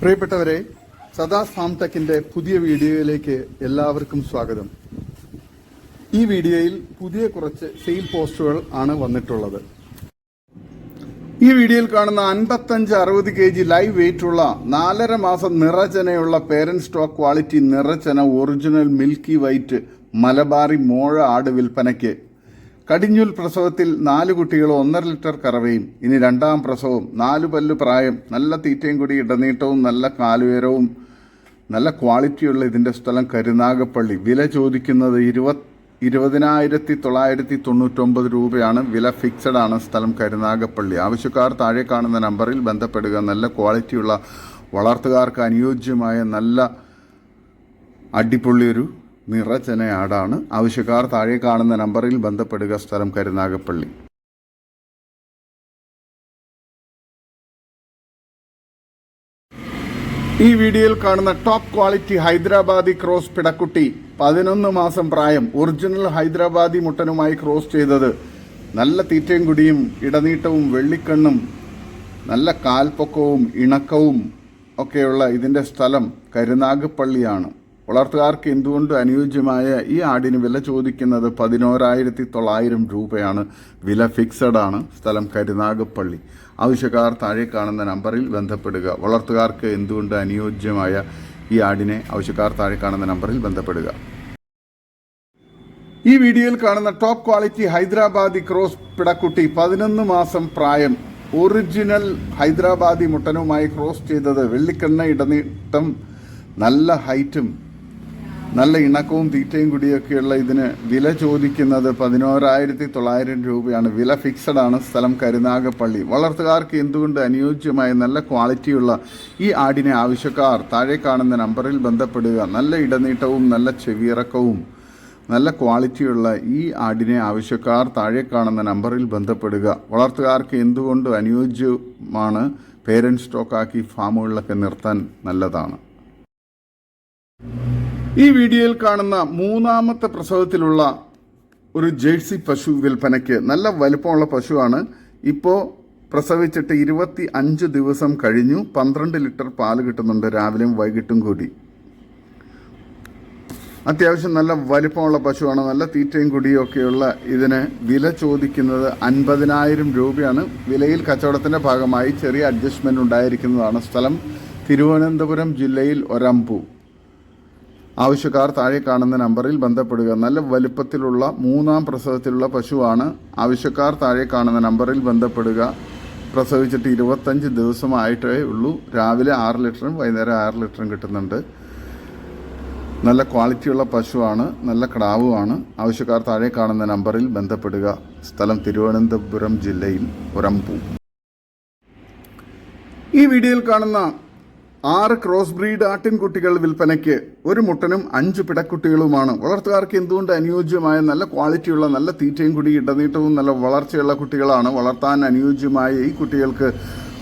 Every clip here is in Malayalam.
പ്രിയപ്പെട്ടവരെ, സദാസ് ഫാം ടെക്കിന്റെ പുതിയ വീഡിയോയിലേക്ക് എല്ലാവർക്കും സ്വാഗതം. ഈ വീഡിയോയിൽ പുതിയ കുറച്ച് സെയിൽ പോസ്റ്റുകൾ ആണ് വന്നിട്ടുള്ളത്. ഈ വീഡിയോയിൽ കാണുന്ന 55-60 kg ലൈവ് വെയിറ്റ് ഉള്ള 4.5 മാസം നിറചനയുള്ള പേരന്റ് സ്റ്റോക്ക് ക്വാളിറ്റി നിറചന ഒറിജിനൽ മിൽക്കി വൈറ്റ് മലബാറി മോഴ ആട് വിൽപ്പനയ്ക്ക്. കടിഞ്ഞൂൽ പ്രസവത്തിൽ 4 കുട്ടികളും 1.5 ലിറ്റർ കറവയും. ഇനി 2ാം പ്രസവം, 4 പല്ല് പ്രായം, നല്ല തീറ്റയും കൂടി ഇടനീട്ടവും നല്ല കാലുയരവും നല്ല ക്വാളിറ്റിയുള്ള ഇതിൻ്റെ സ്ഥലം കരുനാഗപ്പള്ളി. വില ചോദിക്കുന്നത് 20,999 രൂപയാണ്. വില ഫിക്സഡ് ആണ്. സ്ഥലം കരുനാഗപ്പള്ളി. ആവശ്യക്കാർ താഴെ കാണുന്ന നമ്പറിൽ ബന്ധപ്പെടുക. നല്ല ക്വാളിറ്റിയുള്ള വളർത്തുകാർക്ക് അനുയോജ്യമായ നല്ല അടിപൊളിയൊരു നിറചന ആടാണ്. ആവശ്യക്കാർ താഴെ കാണുന്ന നമ്പറിൽ ബന്ധപ്പെടുക. സ്ഥലം കരുനാഗപ്പള്ളി. ഈ വീഡിയോയിൽ കാണുന്ന ടോപ്പ് ക്വാളിറ്റി ഹൈദരാബാദി ക്രോസ് പിടക്കുട്ടി, 11 മാസം പ്രായം, ഒറിജിനൽ ഹൈദരാബാദി മുട്ടനുമായി ക്രോസ് ചെയ്തത്. നല്ല തീറ്റയും കുടിയും ഇടനീട്ടവും വെള്ളിക്കണ്ണും നല്ല കാൽപ്പൊക്കവും ഇണക്കവും ഒക്കെയുള്ള ഇതിൻ്റെ സ്ഥലം കരുനാഗപ്പള്ളിയാണ്. വളർത്തുകാർക്ക് എന്തുകൊണ്ട് അനുയോജ്യമായ ഈ ആടിന് വില ചോദിക്കുന്നത് 11,900 രൂപയാണ്. വില ഫിക്സഡ് ആണ്. സ്ഥലം കരുനാഗപ്പള്ളി. ആവശ്യക്കാർ താഴെ കാണുന്ന നമ്പറിൽ ബന്ധപ്പെടുക. വളർത്തുകാർക്ക് എന്തുകൊണ്ട് അനുയോജ്യമായ ഈ ആടിനെ ആവശ്യക്കാർ താഴെ കാണുന്ന നമ്പറിൽ ബന്ധപ്പെടുക. ഈ വീഡിയോയിൽ കാണുന്ന ടോപ്പ് ക്വാളിറ്റി ഹൈദരാബാദി ക്രോസ് പിടക്കുട്ടി, 11 മാസം പ്രായം, ഒറിജിനൽ ഹൈദരാബാദി മുട്ടനുമായി ക്രോസ് ചെയ്തത്. വെള്ളിക്കണ്ണ ഇടനീട്ടം നല്ല ഹൈറ്റും നല്ല ഇണക്കവും തീറ്റയും കൂടിയൊക്കെയുള്ള ഇതിന് വില ചോദിക്കുന്നത് 11,900 രൂപയാണ്. വില ഫിക്സഡ് ആണ്. സ്ഥലം കരുനാഗപ്പള്ളി. വളർത്തുകാർക്ക് എന്തുകൊണ്ട് അനുയോജ്യമായ നല്ല ക്വാളിറ്റിയുള്ള ഈ ആടിനെ ആവശ്യക്കാർ താഴെ കാണുന്ന നമ്പറിൽ ബന്ധപ്പെടുക. നല്ല ഇടനീട്ടവും നല്ല ചെവിയിറക്കവും നല്ല ക്വാളിറ്റിയുള്ള ഈ ആടിനെ ആവശ്യക്കാർ താഴെ കാണുന്ന നമ്പറിൽ ബന്ധപ്പെടുക. വളർത്തുകാർക്ക് എന്തുകൊണ്ട് അനുയോജ്യമാണ്. പേരന്റ് സ്റ്റോക്കാക്കി ഫാമുകളിലൊക്കെ നിർത്താൻ നല്ലതാണ്. ഈ വീഡിയോയിൽ കാണുന്ന 3ാമത്തെ പ്രസവത്തിലുള്ള ഒരു ജേഴ്സി പശു വിൽപ്പനയ്ക്ക്. നല്ല വലിപ്പമുള്ള പശുവാണ്. ഇപ്പോൾ പ്രസവിച്ചിട്ട് 25 ദിവസം കഴിഞ്ഞു. 12 ലിറ്റർ പാല് കിട്ടുന്നുണ്ട് രാവിലെയും വൈകിട്ടും കൂടി. അത്യാവശ്യം നല്ല വലിപ്പമുള്ള പശുവാണ്. നല്ല തീറ്റയും കുടിയും ഒക്കെയുള്ള ഇതിന് വില ചോദിക്കുന്നത് 50,000 രൂപയാണ്. വിലയിൽ കച്ചവടത്തിൻ്റെ ഭാഗമായി ചെറിയ അഡ്ജസ്റ്റ്മെൻറ്റ് ഉണ്ടായിരിക്കുന്നതാണ്. സ്ഥലം തിരുവനന്തപുരം ജില്ലയിൽ ഒരമ്പു. ആവശ്യക്കാർ താഴെ കാണുന്ന നമ്പറിൽ ബന്ധപ്പെടുക. നല്ല വലുപ്പത്തിലുള്ള 3ാം പ്രസവത്തിലുള്ള പശുവാണ്. ആവശ്യക്കാർ താഴെ കാണുന്ന നമ്പറിൽ ബന്ധപ്പെടുക. പ്രസവിച്ചിട്ട് 25 ദിവസമായിട്ടേ ഉള്ളൂ. രാവിലെ 6 ലിറ്ററും വൈകുന്നേരം 6 ലിറ്ററും കിട്ടുന്നുണ്ട്. നല്ല ക്വാളിറ്റിയുള്ള പശുവാണ്. നല്ല കിടാവുമാണ്. ആവശ്യക്കാർ താഴെ കാണുന്ന നമ്പറിൽ ബന്ധപ്പെടുക. സ്ഥലം തിരുവനന്തപുരം ജില്ലയിൽ ഒരമ്പു. ഈ വീഡിയോയിൽ കാണുന്ന 6 ക്രോസ് ബ്രീഡ് ആട്ടിൻകുട്ടികൾ വിൽപ്പനയ്ക്ക്. ഒരു മുട്ടനും 5 പിടക്കുട്ടികളുമാണ്. വളർത്തുകാർക്ക് എന്തുകൊണ്ട് അനുയോജ്യമായ നല്ല ക്വാളിറ്റിയുള്ള നല്ല തീറ്റയും കൂടി ഇടനീട്ടവും നല്ല വളർച്ചയുള്ള കുട്ടികളാണ്. വളർത്താൻ അനുയോജ്യമായ ഈ കുട്ടികൾക്ക്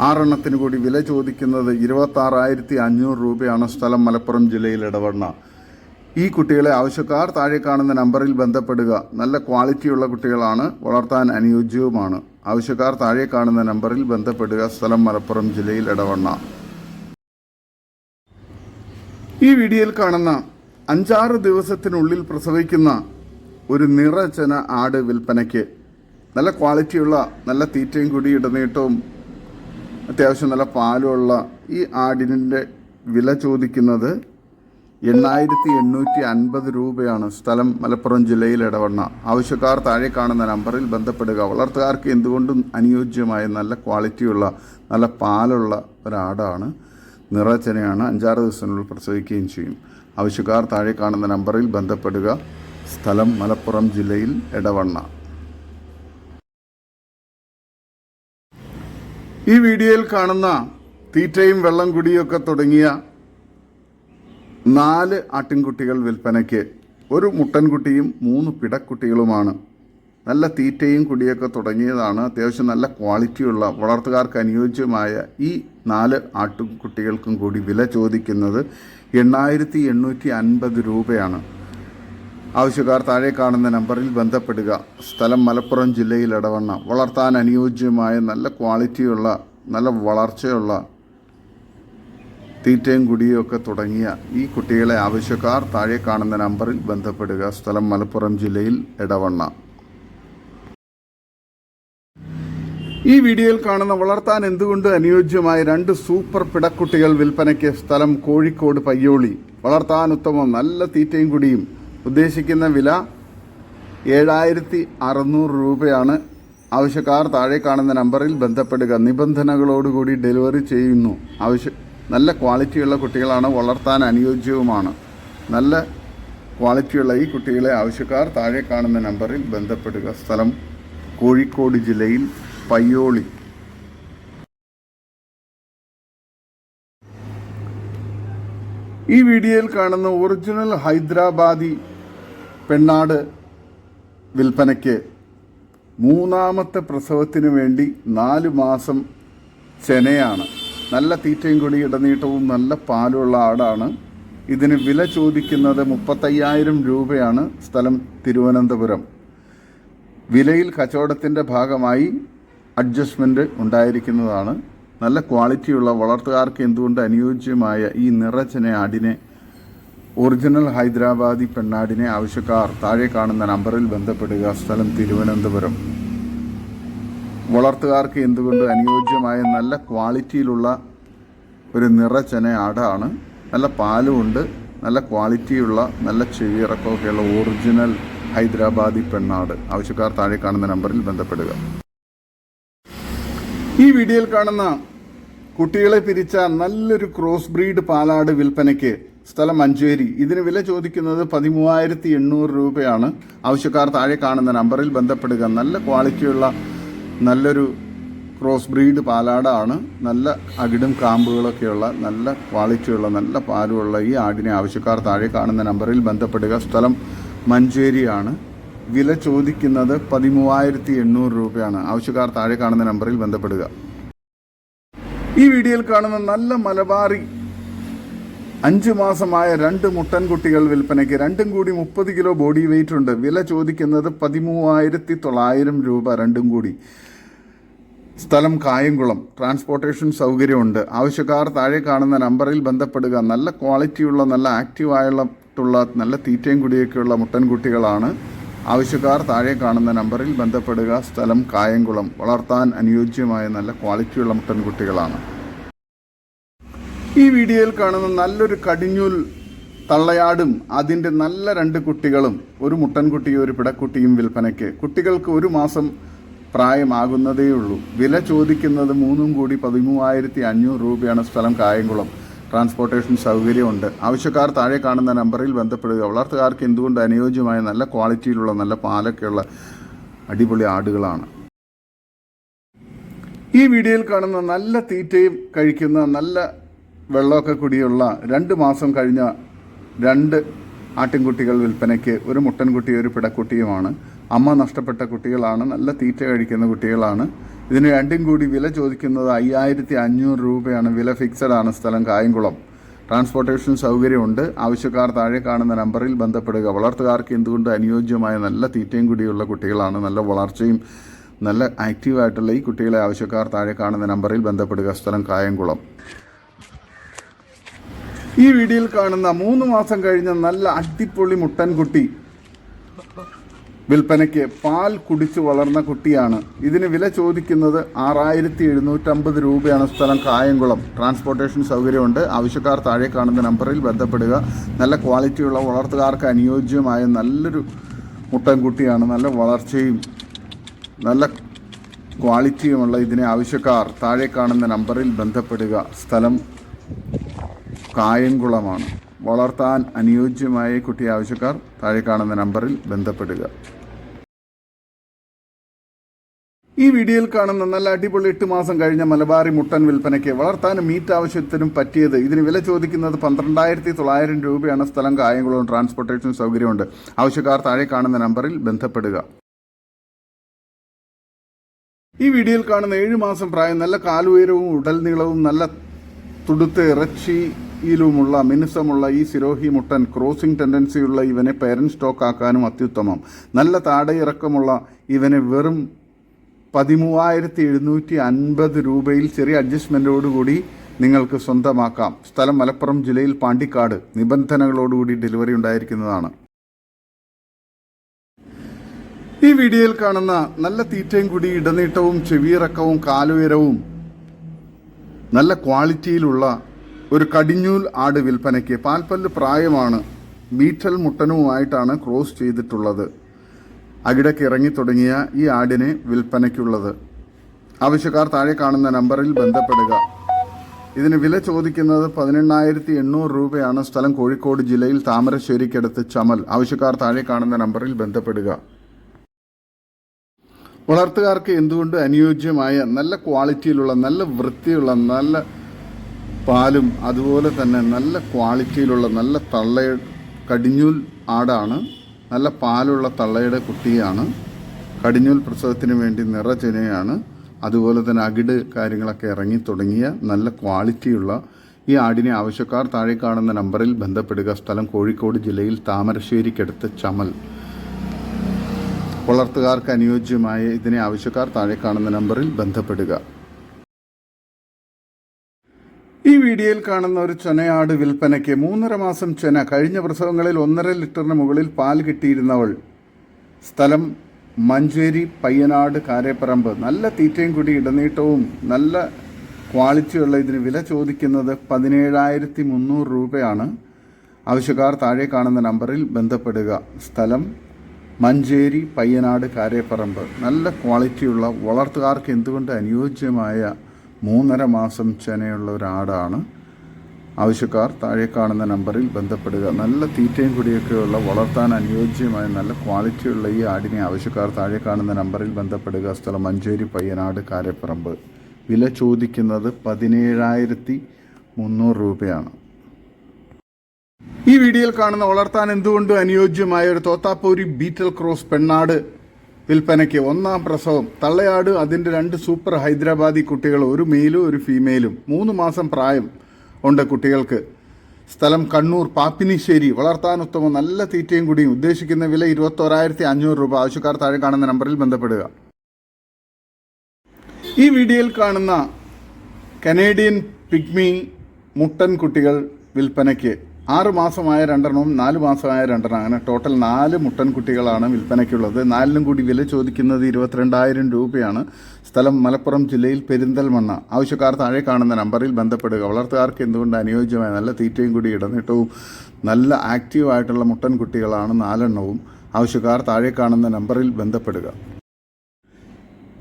6 എണ്ണത്തിന് കൂടി വില ചോദിക്കുന്നത് 26,500 രൂപയാണ്. സ്ഥലം മലപ്പുറം ജില്ലയിൽ ഇടവണ്ണ. ഈ കുട്ടികളെ ആവശ്യക്കാർ താഴെ കാണുന്ന നമ്പറിൽ ബന്ധപ്പെടുക. നല്ല ക്വാളിറ്റിയുള്ള കുട്ടികളാണ്. വളർത്താൻ അനുയോജ്യവുമാണ്. ആവശ്യക്കാർ താഴെ കാണുന്ന നമ്പറിൽ ബന്ധപ്പെടുക. സ്ഥലം മലപ്പുറം ജില്ലയിൽ ഇടവണ്ണ. ഈ വീഡിയോയിൽ കാണുന്ന 5-6 ദിവസത്തിനുള്ളിൽ പ്രസവിക്കുന്ന ഒരു നിറചന ആട് വിൽപ്പനയ്ക്ക്. നല്ല ക്വാളിറ്റിയുള്ള നല്ല തീറ്റയും കൂടി ഇടനീട്ടവും അത്യാവശ്യം നല്ല പാലുമുള്ള ഈ ആടിൻ്റെ വില ചോദിക്കുന്നത് 8,850 രൂപയാണ്. സ്ഥലം മലപ്പുറം ജില്ലയിൽ ഇടവണ്ണ. ആവശ്യക്കാർ താഴെ കാണുന്ന നമ്പറിൽ ബന്ധപ്പെടുക. വളർത്തുകാർക്ക് എന്തുകൊണ്ടും അനുയോജ്യമായ നല്ല ക്വാളിറ്റിയുള്ള നല്ല പാലുള്ള ഒരാടാണ്. നിറചനയാണ്. 5-6 ദിവസത്തിനുള്ളിൽ പ്രസവിക്കുകയും ചെയ്യും. ആവശ്യക്കാർ താഴെ കാണുന്ന നമ്പറിൽ ബന്ധപ്പെടുക. സ്ഥലം മലപ്പുറം ജില്ലയിൽ ഇടവണ്ണ. ഈ വീഡിയോയിൽ കാണുന്ന തീറ്റയും വെള്ളം കുടിയൊക്കെ തുടങ്ങിയ 4 ആട്ടിൻകുട്ടികൾ വിൽപ്പനയ്ക്ക്. ഒരു മുട്ടൻകുട്ടിയും 3 പിടക്കുട്ടികളുമാണ്. നല്ല തീറ്റയും കുടിയൊക്കെ തുടങ്ങിയതാണ്. അത്യാവശ്യം നല്ല ക്വാളിറ്റിയുള്ള വളർത്തുകാർക്ക് അനുയോജ്യമായ ഈ 4 ആട്ടുകുട്ടികൾക്കും കൂടി വില ചോദിക്കുന്നത് 8,850 രൂപയാണ്. ആവശ്യക്കാർ താഴെ കാണുന്ന നമ്പറിൽ ബന്ധപ്പെടുക. സ്ഥലം മലപ്പുറം ജില്ലയിൽ ഇടവണ്ണ. വളർത്താൻ അനുയോജ്യമായ നല്ല ക്വാളിറ്റിയുള്ള നല്ല വളർച്ചയുള്ള തീറ്റയും കുടിയും ഒക്കെ തുടങ്ങിയ ഈ കുട്ടികളെ ആവശ്യക്കാർ താഴെ കാണുന്ന നമ്പറിൽ ബന്ധപ്പെടുക. സ്ഥലം മലപ്പുറം ജില്ലയിൽ ഇടവണ്ണ. ഈ വീഡിയോയിൽ കാണുന്ന വളർത്താൻ എന്തുകൊണ്ട് അനുയോജ്യമായ 2 സൂപ്പർ പിടക്കുട്ടികൾ വിൽപ്പനയ്ക്ക്. സ്ഥലം കോഴിക്കോട് പയ്യോളി. വളർത്താൻ ഉത്തമം, നല്ല തീറ്റയും കുടിയും. ഉദ്ദേശിക്കുന്ന വില 7,600 രൂപയാണ്. ആവശ്യക്കാർ താഴെ കാണുന്ന നമ്പറിൽ ബന്ധപ്പെടുക. നിബന്ധനകളോടുകൂടി ഡെലിവറി ചെയ്യുന്നു. നല്ല ക്വാളിറ്റിയുള്ള കുട്ടികളാണ്, വളർത്താൻ അനുയോജ്യവുമാണ്. നല്ല ക്വാളിറ്റിയുള്ള ഈ കുട്ടികളെ ആവശ്യക്കാർ താഴെ കാണുന്ന നമ്പറിൽ ബന്ധപ്പെടുക. സ്ഥലം കോഴിക്കോട് ജില്ലയിൽ പയ്യോളി. ഈ വീഡിയോയിൽ കാണുന്ന ഒറിജിനൽ ഹൈദരാബാദി പെണ്ണാട് വിൽപ്പനയ്ക്ക്. 3ാമത്തെ പ്രസവത്തിന് വേണ്ടി 4 മാസം ചെനയാണ്. നല്ല തീറ്റയും കൂടി ഇടനീട്ടവും നല്ല പാലുള്ള ആടാണ്. ഇതിന് വില ചോദിക്കുന്നത് 35,000 രൂപയാണ്. സ്ഥലം തിരുവനന്തപുരം. വിലയിൽ കച്ചവടത്തിൻ്റെ ഭാഗമായി അഡ്ജസ്റ്റ്മെൻറ്റ് ഉണ്ടായിരിക്കുന്നതാണ്. നല്ല ക്വാളിറ്റിയുള്ള വളർത്തുകാർക്ക് എന്തുകൊണ്ട് അനുയോജ്യമായ ഈ നിറച്ചെന ആടിനെ, ഒറിജിനൽ ഹൈദരാബാദി പെണ്ണാടിനെ ആവശ്യക്കാർ താഴെ കാണുന്ന നമ്പറിൽ ബന്ധപ്പെടുക. സ്ഥലം തിരുവനന്തപുരം. വളർത്തുകാർക്ക് എന്തുകൊണ്ട് അനുയോജ്യമായ നല്ല ക്വാളിറ്റിയിലുള്ള ഒരു നിറച്ചെന ആടാണ്. നല്ല പാലുമുണ്ട്, നല്ല ക്വാളിറ്റിയുള്ള നല്ല ചെവിയിറക്കമൊക്കെയുള്ള ഒറിജിനൽ ഹൈദരാബാദി പെണ്ണാട്. ആവശ്യക്കാർ താഴെ കാണുന്ന നമ്പറിൽ ബന്ധപ്പെടുക. ഈ വീഡിയോയിൽ കാണുന്ന കുട്ടികളെ പിരിച്ച നല്ലൊരു ക്രോസ് ബ്രീഡ് പാലാട് വിൽപ്പനയ്ക്ക്. സ്ഥലം മഞ്ചേരി. ഇതിന് വില ചോദിക്കുന്നത് 13,800 രൂപയാണ്. ആവശ്യക്കാർ താഴെ കാണുന്ന നമ്പറിൽ ബന്ധപ്പെടുക. നല്ല ക്വാളിറ്റിയുള്ള നല്ലൊരു ക്രോസ് ബ്രീഡ് പാലാടാണ്. നല്ല അകിടും കാമ്പുകളൊക്കെയുള്ള നല്ല ക്വാളിറ്റിയുള്ള നല്ല പാലുമുള്ള ഈ ആടിനെ ആവശ്യക്കാർ താഴെ കാണുന്ന നമ്പറിൽ ബന്ധപ്പെടുക. സ്ഥലം മഞ്ചേരിയാണ്. വില ചോദിക്കുന്നത് 13,800 രൂപയാണ്. ആവശ്യക്കാർ താഴെ കാണുന്ന നമ്പറിൽ ബന്ധപ്പെടുക. ഈ വീഡിയോയിൽ കാണുന്ന നല്ല മലബാറി 5 മാസമായ 2 മുട്ടൻകുട്ടികൾ വിൽപ്പനയ്ക്ക്. രണ്ടും കൂടി 30 കിലോ ബോഡി വെയിറ്റ് ഉണ്ട്. വില ചോദിക്കുന്നത് 13,900 രൂപ രണ്ടും കൂടി. സ്ഥലം കായംകുളം. ട്രാൻസ്പോർട്ടേഷൻ സൗകര്യമുണ്ട്. ആവശ്യക്കാർ താഴെ കാണുന്ന നമ്പറിൽ ബന്ധപ്പെടുക. നല്ല ക്വാളിറ്റിയുള്ള നല്ല ആക്റ്റീവായിട്ടുള്ള നല്ല തീറ്റയും കുടിയൊക്കെയുള്ള മുട്ടൻകുട്ടികളാണ്. ആവശ്യക്കാർ താഴെ കാണുന്ന നമ്പറിൽ ബന്ധപ്പെടുക. സ്ഥലം കായംകുളം. വളർത്താൻ അനുയോജ്യമായ നല്ല ക്വാളിറ്റിയുള്ള മുട്ടൻകുട്ടികളാണ്. ഈ വീഡിയോയിൽ കാണുന്ന നല്ലൊരു കടിഞ്ഞൂൽ തള്ളയാടും അതിൻ്റെ നല്ല 2 കുട്ടികളും, ഒരു മുട്ടൻകുട്ടിയും ഒരു പിടക്കുട്ടിയും വിൽപ്പനയ്ക്ക്. കുട്ടികൾക്ക് 1 മാസം പ്രായമാകുന്നതേയുള്ളൂ. വില ചോദിക്കുന്നത് 3ഉം കൂടി 13,500 രൂപയാണ്. സ്ഥലം കായംകുളം. ട്രാൻസ്പോർട്ടേഷൻ സൗകര്യമുണ്ട്. ആവശ്യക്കാർ താഴെ കാണുന്ന നമ്പറിൽ ബന്ധപ്പെടുക. വളർത്തുകാർക്ക് എന്തുകൊണ്ട് അനുയോജ്യമായ നല്ല ക്വാളിറ്റിയിലുള്ള നല്ല പാലൊക്കെയുള്ള അടിപൊളി ആടുകളാണ്. ഈ വീഡിയോയിൽ കാണുന്ന നല്ല തീറ്റയും കഴിക്കുന്ന നല്ല വെള്ളമൊക്കെ കുടിയുള്ള 2 മാസം കഴിഞ്ഞ 2 ആട്ടിൻകുട്ടികൾ വിൽപ്പനയ്ക്ക്. ഒരു മുട്ടൻകുട്ടി ഒരു പിടക്കുട്ടിയുമാണ്. അമ്മ നഷ്ടപ്പെട്ട കുട്ടികളാണ്. നല്ല തീറ്റ കഴിക്കുന്ന കുട്ടികളാണ്. ഇതിന് രണ്ടും കൂടി വില ചോദിക്കുന്നത് 5,500 രൂപയാണ്. വില ഫിക്സഡ് ആണ്. സ്ഥലം കായംകുളം. ട്രാൻസ്പോർട്ടേഷൻ സൗകര്യമുണ്ട്. ആവശ്യക്കാർ താഴെ കാണുന്ന നമ്പറിൽ ബന്ധപ്പെടുക. വളർത്തുകാർക്ക് എന്തുകൊണ്ട് അനുയോജ്യമായ നല്ല തീറ്റയും കൂടിയുള്ള കുട്ടികളാണ്. നല്ല വളർച്ചയും നല്ല ആക്റ്റീവായിട്ടുള്ള ഈ കുട്ടികളെ ആവശ്യക്കാർ താഴെ കാണുന്ന നമ്പറിൽ ബന്ധപ്പെടുക. സ്ഥലം കായംകുളം. ഈ വീഡിയോയിൽ കാണുന്ന 3 മാസം കഴിഞ്ഞ നല്ല അടിപൊളി മുട്ടൻകുട്ടി വിൽപ്പനയ്ക്ക്. പാൽ കുടിച്ച് വളർന്ന കുട്ടിയാണ്. ഇതിന് വില ചോദിക്കുന്നത് 6,750 രൂപയാണ്. സ്ഥലം കായംകുളം. ട്രാൻസ്പോർട്ടേഷൻ സൗകര്യമുണ്ട്. ആവശ്യക്കാർ താഴെ കാണുന്ന നമ്പറിൽ ബന്ധപ്പെടുക. നല്ല ക്വാളിറ്റിയുള്ള വളർത്തുകാർക്ക് അനുയോജ്യമായ നല്ലൊരു മുട്ടൻകുട്ടിയാണ്. നല്ല വളർച്ചയും നല്ല ക്വാളിറ്റിയുമുള്ള ഇതിനെ ആവശ്യക്കാർ താഴെ കാണുന്ന നമ്പറിൽ ബന്ധപ്പെടുക. സ്ഥലം കായംകുളമാണ്. വളർത്താൻ അനുയോജ്യമായ കുട്ടി ആവശ്യക്കാർ താഴെ കാണുന്ന നമ്പറിൽ ബന്ധപ്പെടുക. ഈ വീഡിയോയിൽ കാണുന്ന നല്ല അടിപൊളി 8 മാസം കഴിഞ്ഞ മലബാറി മുട്ടൻ വിൽപ്പനയ്ക്ക്. വളർത്താനും മീറ്റ് ആവശ്യത്തിനും പറ്റിയത്. ഇതിന് വില ചോദിക്കുന്നത് 12,900 രൂപയാണ്. സ്ഥലം കായംകുളം. ട്രാൻസ്പോർട്ടേഷൻ സൗകര്യമുണ്ട്. ആവശ്യക്കാർ താഴെ കാണുന്ന നമ്പറിൽ ബന്ധപ്പെടുക. ഈ വീഡിയോയിൽ കാണുന്ന 7 മാസം പ്രായം, നല്ല കാലുയരവും ഉടൽ നീളവും നല്ല തുടുത്ത് ഇറച്ചി യിലുമുള്ള മിനുസമുള്ള ഈ സിരോഹി മുട്ടൻ ക്രോസിംഗ് ടെൻഡൻസിയുള്ള ഇവനെ പേരന്റ് സ്റ്റോക്ക് ആക്കാനും അത്യുത്തമം. നല്ല താടയിറക്കമുള്ള ഇവനെ വെറും 13,750 രൂപയിൽ ചെറിയ അഡ്ജസ്റ്റ്മെൻറ്റോടുകൂടി നിങ്ങൾക്ക് സ്വന്തമാക്കാം. സ്ഥലം മലപ്പുറം ജില്ലയിൽ പാണ്ടിക്കാട്. നിബന്ധനകളോടുകൂടി ഡെലിവറി ഉണ്ടായിരിക്കുന്നതാണ്. ഈ വീഡിയോയിൽ കാണുന്ന നല്ല തീറ്റയും കൂടി ഇടനീട്ടവും ചെവിയിറക്കവും കാലുയരവും നല്ല ക്വാളിറ്റിയിലുള്ള ഒരു കടിഞ്ഞൂൽ ആട് വിൽപ്പനയ്ക്ക്. പാൽപ്പല്ല് പ്രായമാണ്. ബീറ്റൽ മുട്ടനുമായിട്ടാണ് ക്രോസ് ചെയ്തിട്ടുള്ളത്. അകിടയ്ക്ക് ഇറങ്ങി തുടങ്ങിയ ഈ ആടിനെ വിൽപ്പനയ്ക്കുള്ളത്. ആവശ്യക്കാർ താഴെ കാണുന്ന നമ്പറിൽ ബന്ധപ്പെടുക. ഇതിന് വില ചോദിക്കുന്നത് 18,800 രൂപയാണ്. സ്ഥലം കോഴിക്കോട് ജില്ലയിൽ താമരശ്ശേരിക്കടുത്ത് ചമൽ. ആവശ്യക്കാർ താഴെ കാണുന്ന നമ്പറിൽ ബന്ധപ്പെടുക. വളർത്തുകാർക്ക് എന്തുകൊണ്ട് അനുയോജ്യമായ നല്ല ക്വാളിറ്റിയിലുള്ള നല്ല വൃത്തിയുള്ള നല്ല പാലും അതുപോലെ തന്നെ നല്ല ക്വാളിറ്റിയിലുള്ള നല്ല കടിഞ്ഞൂൽ ആടാണ്. നല്ല പാലുള്ള തള്ളയുടെ കുട്ടിയാണ്. കടിഞ്ഞൂൽ പ്രസവത്തിന് വേണ്ടി നിറചെനയാണ്. അതുപോലെ തന്നെ അകിട് കാര്യങ്ങളൊക്കെ ഇറങ്ങി തുടങ്ങിയ നല്ല ക്വാളിറ്റിയുള്ള ഈ ആടിനെ ആവശ്യക്കാർ താഴെ കാണുന്ന നമ്പറിൽ ബന്ധപ്പെടുക. സ്ഥലം കോഴിക്കോട് ജില്ലയിൽ താമരശ്ശേരിക്കടുത്ത് ചമൽ. വളർത്തുകാർക്ക് അനുയോജ്യമായ ഇതിനെ ആവശ്യക്കാർ താഴെ കാണുന്ന നമ്പറിൽ ബന്ധപ്പെടുക. ഈ വീഡിയോയിൽ കാണുന്ന ഒരു ചെനയാട് വിൽപ്പനയ്ക്ക്. 3.5 മാസം ചെന. കഴിഞ്ഞ പ്രസവങ്ങളിൽ 1.5 ലിറ്ററിന് മുകളിൽ പാൽ കിട്ടിയിരുന്നവൾ. സ്ഥലം മഞ്ചേരി പയ്യനാട് കാരേപ്പറമ്പ്. നല്ല തീറ്റയും കൂടി ഇടനീട്ടവും നല്ല ക്വാളിറ്റിയുള്ള ഇതിന് വില ചോദിക്കുന്നത് 17,300 രൂപയാണ്. ആവശ്യക്കാർ താഴെ കാണുന്ന നമ്പറിൽ ബന്ധപ്പെടുക. സ്ഥലം മഞ്ചേരി പയ്യനാട് കാരേപ്പറമ്പ്. നല്ല ക്വാളിറ്റിയുള്ള വളർത്തുകാർക്ക് എന്തുകൊണ്ട് അനുയോജ്യമായ 3.5 മാസം ചെനയുള്ള ഒരാടാണ്. ആവശ്യക്കാർ താഴെ കാണുന്ന നമ്പറിൽ ബന്ധപ്പെടുക. നല്ല തീറ്റയും കൂടിയൊക്കെയുള്ള വളർത്താൻ അനുയോജ്യമായ നല്ല ക്വാളിറ്റിയുള്ള ഈ ആടിനെ ആവശ്യക്കാർ താഴെ കാണുന്ന നമ്പറിൽ ബന്ധപ്പെടുക. സ്ഥലം മഞ്ചേരി പയ്യനാട് കാരേപ്പറമ്പ്. വില ചോദിക്കുന്നത് 17,300 രൂപയാണ്. ഈ വീഡിയോയിൽ കാണുന്ന വളർത്താൻ എന്തുകൊണ്ട് അനുയോജ്യമായ ഒരു തോത്താപ്പൂരി ബീറ്റൽ ക്രോസ് പെണ്ണാട് വിൽപ്പനയ്ക്ക്. 1ാം പ്രസവം. തള്ളയാട് അതിൻ്റെ 2 സൂപ്പർ ഹൈദരാബാദി കുട്ടികൾ, ഒരു മെയിലും ഒരു ഫീമെയിലും. 3 മാസം പ്രായം ഉണ്ട് കുട്ടികൾക്ക്. സ്ഥലം കണ്ണൂർ പാപ്പിനിശ്ശേരി. വളർത്താൻ ഉത്തമം നല്ല തീറ്റയും കൂടിയും. ഉദ്ദേശിക്കുന്ന വില 21,500 രൂപ. ആവശ്യക്കാർ താഴെ കാണുന്ന നമ്പറിൽ ബന്ധപ്പെടുക. ഈ വീഡിയോയിൽ കാണുന്ന കനേഡിയൻ പിഗ്മി മുട്ടൻ കുട്ടികൾ വിൽപ്പനയ്ക്ക്. 6 മാസമായ 2 4 മാസമായ 2, അങ്ങനെ ടോട്ടൽ 4 മുട്ടൻ കുട്ടികളാണ് വിൽപ്പനയ്ക്കുള്ളത്. 4നും കൂടി വില ചോദിക്കുന്നത് 22,000 രൂപയാണ്. സ്ഥലം മലപ്പുറം ജില്ലയിൽ പെരിന്തൽമണ്ണ. ആവശ്യക്കാർ താഴെ കാണുന്ന നമ്പറിൽ ബന്ധപ്പെടുക. വളർത്തുകാർക്ക് എന്തുകൊണ്ട് അനുയോജ്യമായ നല്ല തീറ്റയും കൂടി ഇടനീട്ടവും നല്ല ആക്റ്റീവായിട്ടുള്ള മുട്ടൻ കുട്ടികളാണ് 4 ആവശ്യക്കാർ താഴെ കാണുന്ന നമ്പറിൽ ബന്ധപ്പെടുക.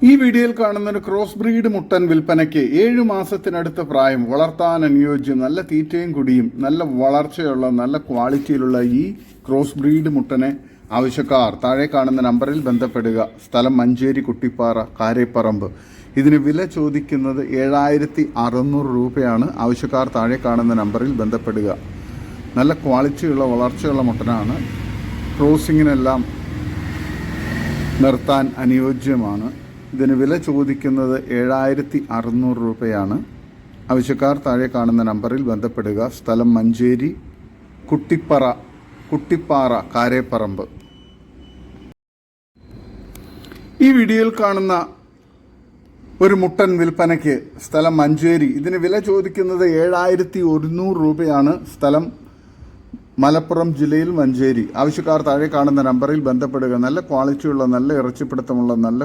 ഈ വീഡിയോയിൽ കാണുന്ന ഒരു ക്രോസ് ബ്രീഡ് മുട്ടൻ വിൽപ്പനയ്ക്ക്. 7 മാസത്തിനടുത്ത പ്രായം. വളർത്താൻ അനുയോജ്യം. നല്ല തീറ്റയും കുടിയും നല്ല വളർച്ചയുള്ള നല്ല ക്വാളിറ്റിയിലുള്ള ഈ ക്രോസ് ബ്രീഡ് മുട്ടനെ ആവശ്യക്കാർ താഴെ കാണുന്ന നമ്പറിൽ ബന്ധപ്പെടുക. സ്ഥലം മഞ്ചേരി കുട്ടിപ്പാറ കാരേപ്പറമ്പ്. ഇതിന് വില ചോദിക്കുന്നത് 7,600 രൂപയാണ്. ആവശ്യക്കാർ താഴെ കാണുന്ന നമ്പറിൽ ബന്ധപ്പെടുക. നല്ല ക്വാളിറ്റിയുള്ള വളർച്ചയുള്ള മുട്ടനാണ്. ക്രോസിങ്ങിനെല്ലാം നിർത്താൻ അനുയോജ്യമാണ്. ഇതിന് വില ചോദിക്കുന്നത് 7,600 രൂപയാണ്. ആവശ്യക്കാർ താഴെ കാണുന്ന നമ്പറിൽ ബന്ധപ്പെടുക. സ്ഥലം മഞ്ചേരി കുട്ടിപ്പാറ കാരേപ്പറമ്പ്. ഈ വീഡിയോയിൽ കാണുന്ന ഒരു മുട്ടൻ വിൽപ്പനയ്ക്ക്. സ്ഥലം മഞ്ചേരി. ഇതിന് വില ചോദിക്കുന്നത് 7,100 രൂപയാണ്. സ്ഥലം മലപ്പുറം ജില്ലയിൽ മഞ്ചേരി. ആവശ്യക്കാർ താഴെ കാണുന്ന നമ്പറിൽ ബന്ധപ്പെടുക. നല്ല ക്വാളിറ്റിയുള്ള നല്ല ഇറച്ചിപ്പിടുത്തമുള്ള നല്ല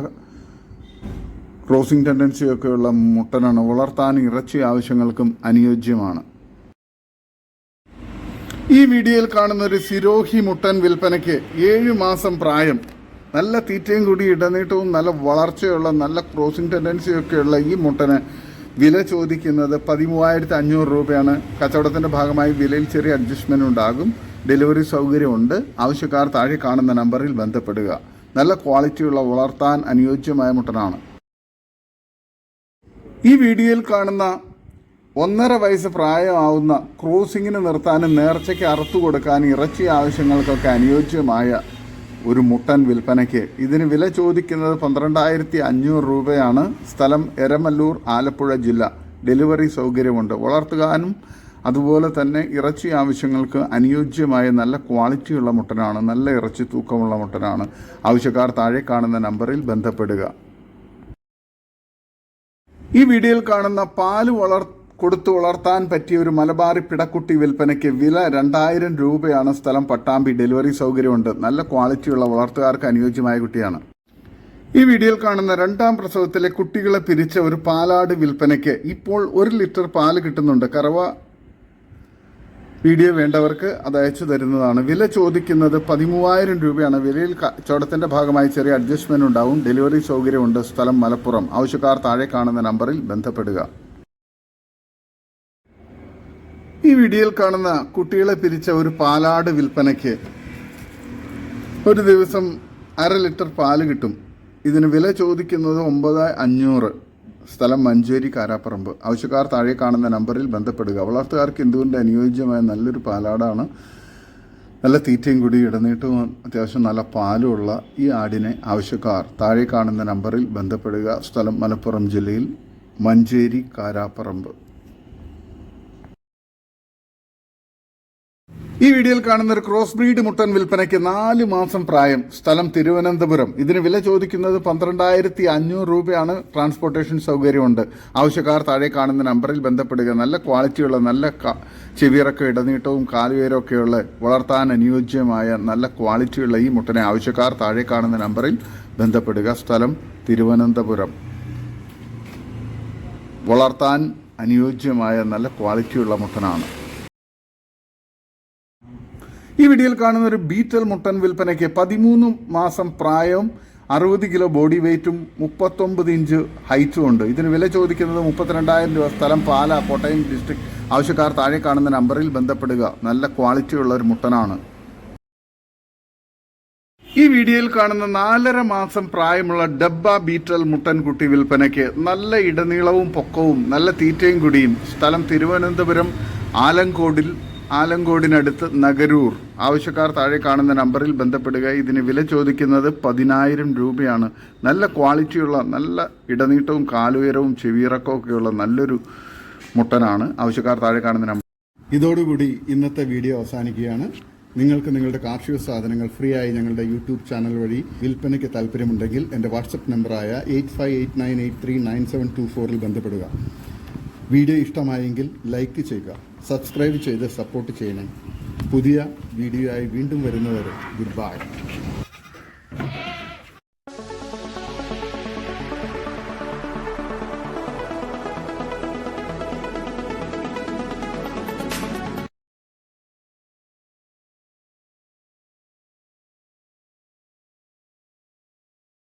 ക്രോസിംഗ് ടെൻഡൻസിയൊക്കെയുള്ള മുട്ടനാണ്. വളർത്താൻ ഇറച്ചി ആവശ്യങ്ങൾക്കും അനുയോജ്യമാണ്. ഈ വീഡിയോയിൽ കാണുന്ന ഒരു സിരോഹി മുട്ടൻ വിൽപ്പനയ്ക്ക്. 7 മാസം പ്രായം. നല്ല തീറ്റയും കൂടി ഇടനീട്ടവും നല്ല വളർച്ചയുള്ള നല്ല ക്രോസിംഗ് ടെൻഡൻസിയൊക്കെയുള്ള ഈ മുട്ടന് വില ചോദിക്കുന്നത് 13,500 രൂപയാണ്. കച്ചവടത്തിൻ്റെ ഭാഗമായി വിലയിൽ ചെറിയ അഡ്ജസ്റ്റ്മെൻറ്റ് ഉണ്ടാകും. ഡെലിവറി സൗകര്യമുണ്ട്. ആവശ്യക്കാർ താഴെ കാണുന്ന നമ്പറിൽ ബന്ധപ്പെടുക. നല്ല ക്വാളിറ്റിയുള്ള വളർത്താൻ അനുയോജ്യമായ മുട്ടനാണ്. ഈ വീഡിയോയിൽ കാണുന്ന 1.5 വയസ്സ് പ്രായമാവുന്ന ക്രോസിങ്ങിന് നിർത്താനും നേർച്ചയ്ക്ക് അറുത്തു കൊടുക്കാനും ഇറച്ചി ആവശ്യങ്ങൾക്കൊക്കെ അനുയോജ്യമായ ഒരു മുട്ടൻ വിൽപ്പനയ്ക്ക്. ഇതിന് വില ചോദിക്കുന്നത് 12,500 രൂപയാണ്. സ്ഥലം എരമല്ലൂർ ആലപ്പുഴ ജില്ല. ഡെലിവറി സൗകര്യമുണ്ട്. വളർത്തുവാനും അതുപോലെ തന്നെ ഇറച്ചി ആവശ്യങ്ങൾക്ക് അനുയോജ്യമായ നല്ല ക്വാളിറ്റിയുള്ള മുട്ടനാണ്, നല്ല ഇറച്ചി തൂക്കമുള്ള മുട്ടനാണ്. ആവശ്യക്കാർ താഴെ കാണുന്ന നമ്പറിൽ ബന്ധപ്പെടുക. ഈ വീഡിയോയിൽ കാണുന്ന പാല് കൊടുത്തു വളർത്താൻ പറ്റിയ ഒരു മലബാറി പിടക്കുട്ടി വിൽപ്പനയ്ക്ക് വില 2000 രൂപയാണ്. സ്ഥലം പട്ടാമ്പി. ഡെലിവറി സൗകര്യമുണ്ട്. നല്ല ക്വാളിറ്റിയുള്ള വളർത്തുകാർക്ക് അനുയോജ്യമായ കുട്ടിയാണ്. ഈ വീഡിയോയിൽ കാണുന്ന 2ാം പ്രസവത്തിലെ കുട്ടികളെ പിരിച്ച ഒരു പാലാട് വിൽപ്പനയ്ക്ക് ഇപ്പോൾ 1 ലിറ്റർ പാല് കിട്ടുന്നുണ്ട്. കറവ വീഡിയോ വേണ്ടവർക്ക് അത് അയച്ചു തരുന്നതാണ്. വില ചോദിക്കുന്നത് 13000 രൂപയാണ്. വിലയിൽ കച്ചവടത്തിന്റെ ഭാഗമായി ചെറിയ അഡ്ജസ്റ്റ്മെന്റ് ഉണ്ടാവും. ഡെലിവറി സൗകര്യമുണ്ട്. സ്ഥലം മലപ്പുറം. ആവശ്യക്കാർ താഴെ കാണുന്ന നമ്പറിൽ ബന്ധപ്പെടുക. ഈ വീഡിയോയിൽ കാണുന്ന കുട്ടികളെ പിരിച്ച ഒരു പാലാട് വിൽപ്പനയ്ക്ക് ഒരു ദിവസം 1/2 ലിറ്റർ പാല് കിട്ടും. ഇതിന് വില ചോദിക്കുന്നത് 9500. സ്ഥലം മഞ്ചേരി കാരാപ്പറമ്പ്. ആവശ്യക്കാർ താഴെ കാണുന്ന നമ്പറിൽ ബന്ധപ്പെടുക. വളർത്തുകാർക്ക് എന്തുകൊണ്ട് അനുയോജ്യമായ നല്ലൊരു പാലാടാണ്. നല്ല തീറ്റയും കൂടി ഇടനീട്ടവും അത്യാവശ്യം നല്ല പാലുമുള്ള ഈ ആടിനെ ആവശ്യക്കാർ താഴെ കാണുന്ന നമ്പറിൽ ബന്ധപ്പെടുക. സ്ഥലം മലപ്പുറം ജില്ലയിൽ മഞ്ചേരി കാരാപ്പറമ്പ്. ഈ വീഡിയോയിൽ കാണുന്ന ഒരു ക്രോസ് ബ്രീഡ് മുട്ടൻ വിൽപ്പനയ്ക്ക് 4 മാസം പ്രായം. സ്ഥലം തിരുവനന്തപുരം. ഇതിന് വില ചോദിക്കുന്നത് 12500 രൂപയാണ്. ട്രാൻസ്പോർട്ടേഷൻ സൗകര്യമുണ്ട്. ആവശ്യക്കാർ താഴെ കാണുന്ന നമ്പറിൽ ബന്ധപ്പെടുക. നല്ല ക്വാളിറ്റിയുള്ള നല്ല ചെവിയിറക്കം ഇടനീട്ടവും കാലുവേരൊക്കെയുള്ള വളർത്താൻ അനുയോജ്യമായ നല്ല ക്വാളിറ്റിയുള്ള ഈ മുട്ടനെ ആവശ്യക്കാർ താഴെ കാണുന്ന നമ്പറിൽ ബന്ധപ്പെടുക. സ്ഥലം തിരുവനന്തപുരം. വളർത്താൻ അനുയോജ്യമായ നല്ല ക്വാളിറ്റിയുള്ള മുട്ടനാണ്. ഈ വീഡിയോയിൽ കാണുന്ന ഒരു ബീറ്റൽ മുട്ടൻ വിൽപ്പനയ്ക്ക് 13 മാസം പ്രായവും 60 കിലോ ബോഡി വെയ്റ്റും 39 ഇഞ്ച് ഹൈറ്റും ഉണ്ട്. ഇതിന് വില ചോദിക്കുന്നത് 32,000 രൂപ. സ്ഥലം പാല, കോട്ടയം ഡിസ്ട്രിക്ട്. ആവശ്യക്കാർ താഴെ കാണുന്ന നമ്പറിൽ ബന്ധപ്പെടുക. നല്ല ക്വാളിറ്റിയുള്ള ഒരു മുട്ടനാണ്. ഈ വീഡിയോയിൽ കാണുന്ന 4.5 മാസം പ്രായമുള്ള ഡബ്ബ ബീറ്റൽ മുട്ടൻ കുട്ടി വിൽപ്പനയ്ക്ക് നല്ല ഇടനീളവും പൊക്കവും നല്ല തീറ്റയും കുടിയും. സ്ഥലം തിരുവനന്തപുരം ആലങ്കോടിനടുത്ത് നഗരൂർ. ആവശ്യക്കാർ താഴെ കാണുന്ന നമ്പറിൽ ബന്ധപ്പെടുക. ഇതിന് വില ചോദിക്കുന്നത് 10000 രൂപയാണ്. നല്ല ക്വാളിറ്റിയുള്ള നല്ല ഇടനീട്ടവും കാലുയരവും ചെവിയിറക്കവും ഒക്കെയുള്ള നല്ലൊരു മുട്ടനാണ്. ആവശ്യക്കാർ താഴെ കാണുന്ന നമ്പർ. ഇതോടുകൂടി ഇന്നത്തെ വീഡിയോ അവസാനിക്കുകയാണ്. നിങ്ങൾക്ക് നിങ്ങളുടെ കാർഷിക സാധനങ്ങൾ ഫ്രീ ആയി ഞങ്ങളുടെ യൂട്യൂബ് ചാനൽ വഴി വിൽപ്പനയ്ക്ക് താല്പര്യമുണ്ടെങ്കിൽ എൻ്റെ വാട്സപ്പ് നമ്പറായ 8589839724 ബന്ധപ്പെടുക. വീഡിയോ ഇഷ്ടമായെങ്കിൽ ലൈക്ക് ചെയ്യുക, സബ്സ്ക്രൈബ് ചെയ്ത് സപ്പോർട്ട് ചെയ്യണം. പുതിയ വീഡിയോ ആയി വീണ്ടും വരുന്നവരെ ഗുഡ് ബൈ.